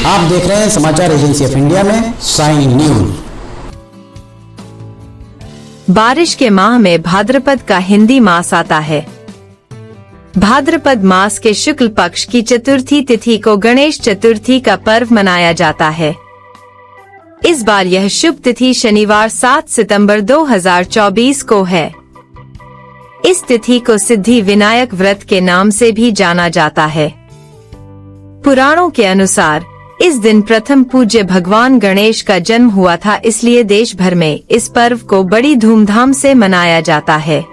आप देख रहे हैं समाचार एजेंसी ऑफ इंडिया में साइन न्यूज। बारिश के माह में भाद्रपद का हिंदी मास आता है। भाद्रपद मास के शुक्ल पक्ष की चतुर्थी तिथि को गणेश चतुर्थी का पर्व मनाया जाता है। इस बार यह शुभ तिथि शनिवार 7 सितंबर 2024 को है। इस तिथि को सिद्धि विनायक व्रत के नाम से भी जाना जाता है। पुराणों के अनुसार इस दिन प्रथम पूज्य भगवान गणेश का जन्म हुआ था, इसलिए देश भर में इस पर्व को बड़ी धूमधाम से मनाया जाता है।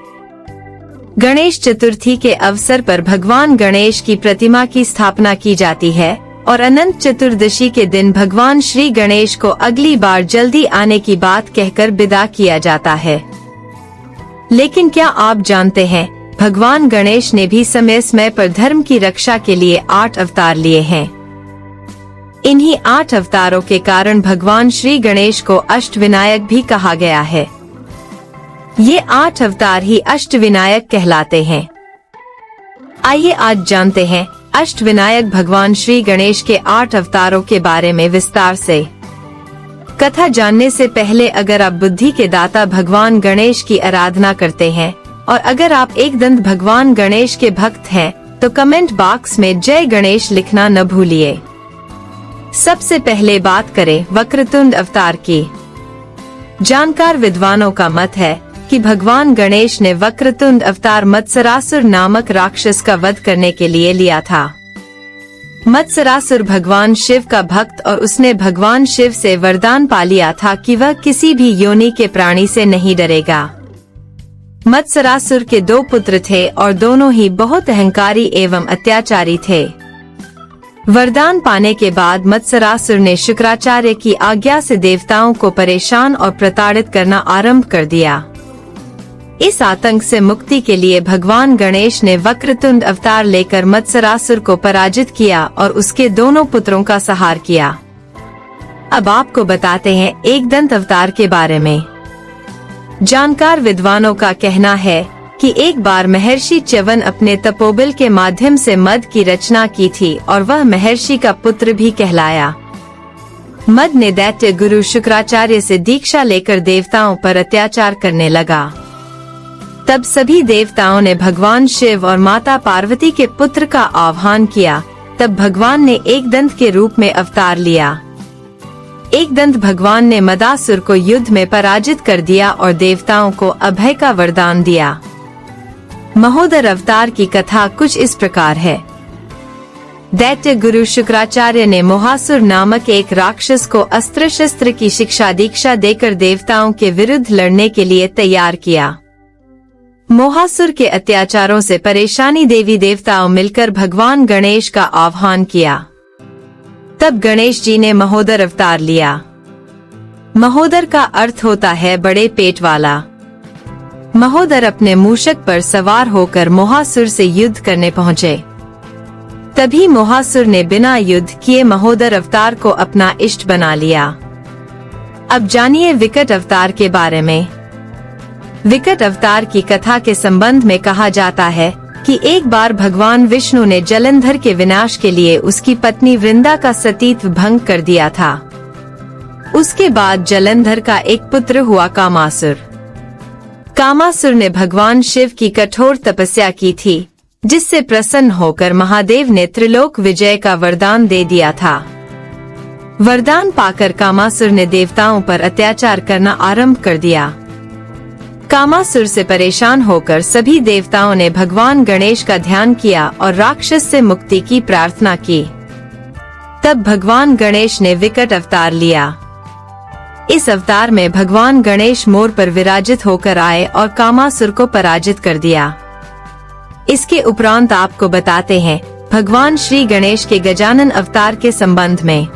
गणेश चतुर्थी के अवसर पर भगवान गणेश की प्रतिमा की स्थापना की जाती है और अनंत चतुर्दशी के दिन भगवान श्री गणेश को अगली बार जल्दी आने की बात कहकर विदा किया जाता है। लेकिन क्या आप जानते हैं, भगवान गणेश ने भी समय समय पर धर्म की रक्षा के लिए 8 अवतार लिए हैं। इन्हीं 8 अवतारों के कारण भगवान श्री गणेश को अष्टविनायक भी कहा गया है। ये 8 अवतार ही अष्टविनायक कहलाते हैं। आइए आज जानते हैं अष्टविनायक भगवान श्री गणेश के 8 अवतारों के बारे में विस्तार से। कथा जानने से पहले अगर आप बुद्धि के दाता भगवान गणेश की आराधना करते हैं और अगर आप एकदंत भगवान गणेश के भक्त हैं तो कमेंट बॉक्स में जय गणेश लिखना न भूलिए। सबसे पहले बात करें वक्रतुंड अवतार की। जानकार विद्वानों का मत है कि भगवान गणेश ने वक्रतुंड अवतार मत्सरासुर नामक राक्षस का वध करने के लिए लिया था। मत्सरासुर भगवान शिव का भक्त और उसने भगवान शिव से वरदान पा लिया था कि वह किसी भी योनि के प्राणी से नहीं डरेगा। मत्सरासुर के 2 पुत्र थे और दोनों ही बहुत अहंकारी एवं अत्याचारी थे। वरदान पाने के बाद मत्सरासुर ने शुक्राचार्य की आज्ञा से देवताओं को परेशान और प्रताड़ित करना आरंभ कर दिया। इस आतंक से मुक्ति के लिए भगवान गणेश ने वक्रतुंड अवतार लेकर मत्सरासुर को पराजित किया और उसके दोनों पुत्रों का संहार किया। अब आपको बताते हैं एकदंत अवतार के बारे में। जानकार विद्वानों का कहना है कि एक बार महर्षि च्यवन अपने तपोबल के माध्यम से मद की रचना की थी और वह महर्षि का पुत्र भी कहलाया। मद ने दैत्य गुरु शुक्राचार्य से दीक्षा लेकर देवताओं पर अत्याचार करने लगा। तब सभी देवताओं ने भगवान शिव और माता पार्वती के पुत्र का आह्वान किया। तब भगवान ने एकदंत के रूप में अवतार लिया। एकदंत भगवान ने मदासुर को युद्ध में पराजित कर दिया और देवताओं को अभय का वरदान दिया। महोदर अवतार की कथा कुछ इस प्रकार है। दैत्य गुरु शुक्राचार्य ने मोहासुर नामक एक राक्षस को अस्त्र शस्त्र की शिक्षा दीक्षा देकर देवताओं के विरुद्ध लड़ने के लिए तैयार किया। मोहासुर के अत्याचारों से परेशानी देवी देवताओं मिलकर भगवान गणेश का आह्वान किया। तब गणेश जी ने महोदर अवतार लिया। महोदर का अर्थ होता है बड़े पेट वाला। महोदर अपने मूषक पर सवार होकर मोहासुर से युद्ध करने पहुँचे। तभी मोहासुर ने बिना युद्ध किए महोदर अवतार को अपना इष्ट बना लिया। अब जानिए विकट अवतार के बारे में। विकट अवतार की कथा के संबंध में कहा जाता है कि एक बार भगवान विष्णु ने जलंधर के विनाश के लिए उसकी पत्नी वृंदा का सतीत्व भंग कर दिया था। उसके बाद जलंधर का एक पुत्र हुआ कामासुर। कामासुर ने भगवान शिव की कठोर तपस्या की थी, जिससे प्रसन्न होकर महादेव ने त्रिलोक विजय का वरदान दे दिया था। वरदान पाकर कामासुर ने देवताओं पर अत्याचार करना आरंभ कर दिया। कामासुर से परेशान होकर सभी देवताओं ने भगवान गणेश का ध्यान किया और राक्षस से मुक्ति की प्रार्थना की। तब भगवान गणेश ने विकट अवतार लिया। इस अवतार में भगवान गणेश मोर पर विराजित होकर आए और कामासुर को पराजित कर दिया। इसके उपरांत आपको बताते हैं भगवान श्री गणेश के गजानन अवतार के संबंध में।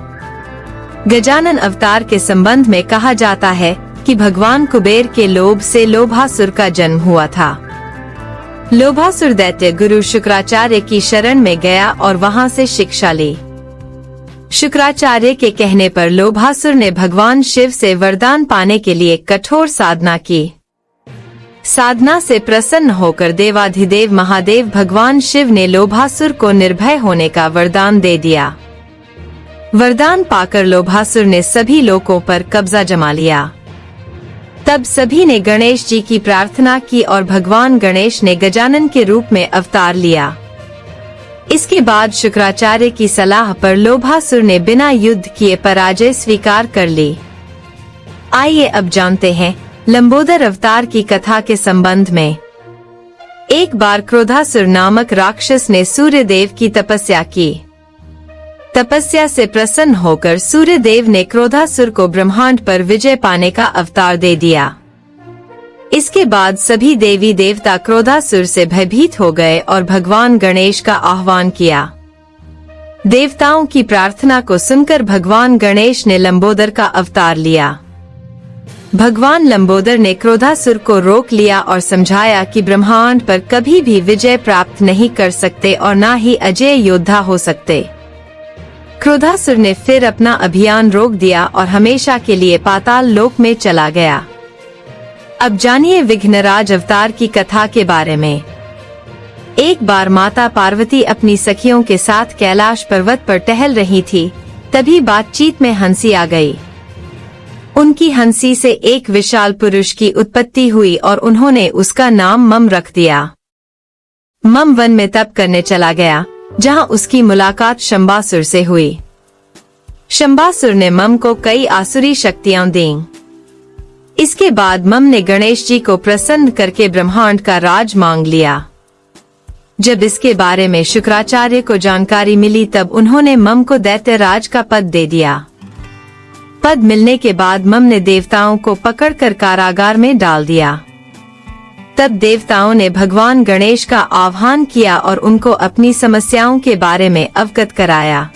गजानन अवतार के संबंध में कहा जाता है कि भगवान कुबेर के लोभ से लोभासुर का जन्म हुआ था। लोभासुर दैत्य गुरु शुक्राचार्य की शरण में गया और वहां से शिक्षा ली। शुक्राचार्य के कहने पर लोभासुर ने भगवान शिव से वरदान पाने के लिए कठोर साधना की। साधना से प्रसन्न होकर देवाधिदेव महादेव भगवान शिव ने लोभासुर को निर्भय होने का वरदान दे दिया। वरदान पाकर लोभासुर ने सभी लोकों पर कब्जा जमा लिया। तब सभी ने गणेश जी की प्रार्थना की और भगवान गणेश ने गजानन के रूप में अवतार लिया। इसके बाद शुक्राचार्य की सलाह पर लोभासुर ने बिना युद्ध किए पराजय स्वीकार कर ली। आइए अब जानते हैं लंबोदर अवतार की कथा के संबंध में। एक बार क्रोधासुर नामक राक्षस ने सूर्य देव की तपस्या की। तपस्या से प्रसन्न होकर सूर्य देव ने क्रोधासुर को ब्रह्मांड पर विजय पाने का अवतार दे दिया। इसके बाद सभी देवी देवता क्रोधासुर से भयभीत हो गए और भगवान गणेश का आह्वान किया। देवताओं की प्रार्थना को सुनकर भगवान गणेश ने लंबोदर का अवतार लिया। भगवान लंबोदर ने क्रोधासुर को रोक लिया और समझाया कि ब्रह्मांड पर कभी भी विजय प्राप्त नहीं कर सकते और न ही अजय योद्धा हो सकते। क्रोधासुर ने फिर अपना अभियान रोक दिया और हमेशा के लिए पाताल लोक में चला गया। अब जानिए विघ्नराज अवतार की कथा के बारे में। एक बार माता पार्वती अपनी सखियों के साथ कैलाश पर्वत पर टहल रही थी, तभी बातचीत में हंसी आ गई। उनकी हंसी से एक विशाल पुरुष की उत्पत्ति हुई और उन्होंने उसका नाम मम रख दिया। मम वन में तप करने चला गया, जहां उसकी मुलाकात शंबासुर से हुई। शंबासुर ने मम को कई आसुरी शक्तियां दीं। इसके बाद मम ने गणेश जी को प्रसन्न करके ब्रह्मांड का राज मांग लिया। जब इसके बारे में शुक्राचार्य को जानकारी मिली, तब उन्होंने मम को दैत्यराज का पद दे दिया। पद मिलने के बाद मम ने देवताओं को पकड़कर कारागार में डाल दिया। तब देवताओं ने भगवान गणेश का आह्वान किया और उनको अपनी समस्याओं के बारे में अवगत कराया।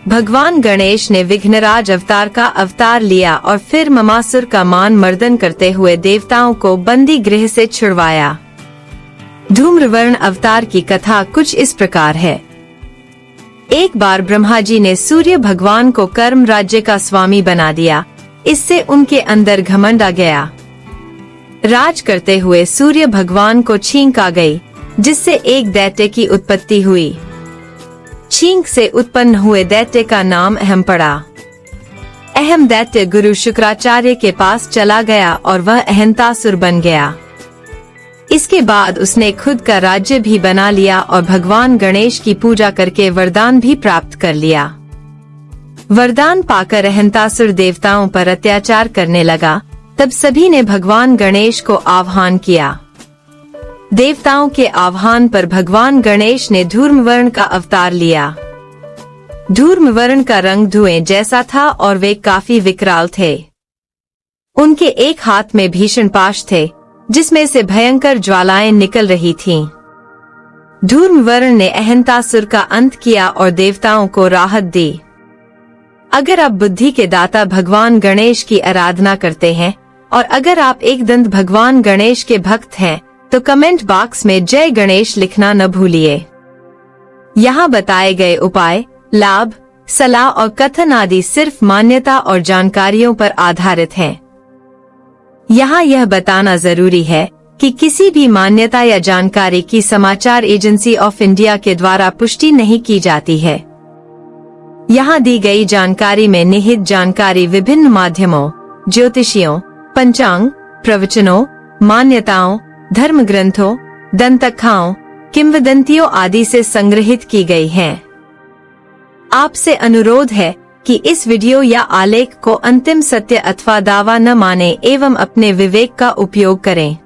भगवान गणेश ने विघ्नराज अवतार का अवतार लिया और फिर ममासुर का मान मर्दन करते हुए देवताओं को बंदी गृह से छुड़वाया। धूम्रवर्ण अवतार की कथा कुछ इस प्रकार है। एक बार ब्रह्मा जी ने सूर्य भगवान को कर्म राज्य का स्वामी बना दिया। इससे उनके अंदर घमंड आ गया। राज करते हुए सूर्य भगवान को छींक आ गई, जिससे एक दैत्य की उत्पत्ति हुई। छींक से उत्पन्न हुए दैत्य का नाम अहम पड़ा। अहम दैत्य गुरु शुक्राचार्य के पास चला गया और वह अहंतासुर बन गया। इसके बाद उसने खुद का राज्य भी बना लिया और भगवान गणेश की पूजा करके वरदान भी प्राप्त कर लिया। वरदान पाकर अहंतासुर देवताओं पर अत्याचार करने लगा। तब सभी ने भगवान गणेश को आह्वान किया। देवताओं के आह्वान पर भगवान गणेश ने धूम्रवर्ण का अवतार लिया। धूम्रवर्ण का रंग धुएं जैसा था और वे काफी विकराल थे। उनके एक हाथ में भीषण पाश थे, जिसमें से भयंकर ज्वालाएं निकल रही थीं। धूम्रवर्ण ने अहंतासुर का अंत किया और देवताओं को राहत दी। अगर आप बुद्धि के दाता भगवान गणेश की आराधना करते हैं और अगर आप एकदंत भगवान गणेश के भक्त हैं, तो कमेंट बॉक्स में जय गणेश लिखना न भूलिए। यहाँ बताए गए उपाय, लाभ, सलाह और कथन आदि सिर्फ मान्यता और जानकारियों पर आधारित हैं। यहाँ यह बताना जरूरी है कि किसी भी मान्यता या जानकारी की समाचार एजेंसी ऑफ इंडिया के द्वारा पुष्टि नहीं की जाती है। यहाँ दी गई जानकारी में निहित जानकारी विभिन्न माध्यमों, ज्योतिषियों, पंचांग, प्रवचनों, मान्यताओं, धर्म ग्रंथों, दंतकथाओं, किंवदंतियों आदि से संग्रहित की गई हैं। आपसे अनुरोध है कि इस वीडियो या आलेख को अंतिम सत्य अथवा दावा न माने एवं अपने विवेक का उपयोग करें।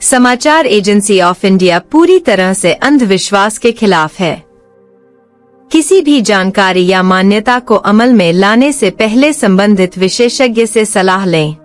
समाचार एजेंसी ऑफ इंडिया पूरी तरह से अंधविश्वास के खिलाफ है। किसी भी जानकारी या मान्यता को अमल में लाने से पहले संबंधित विशेषज्ञ से सलाह लें।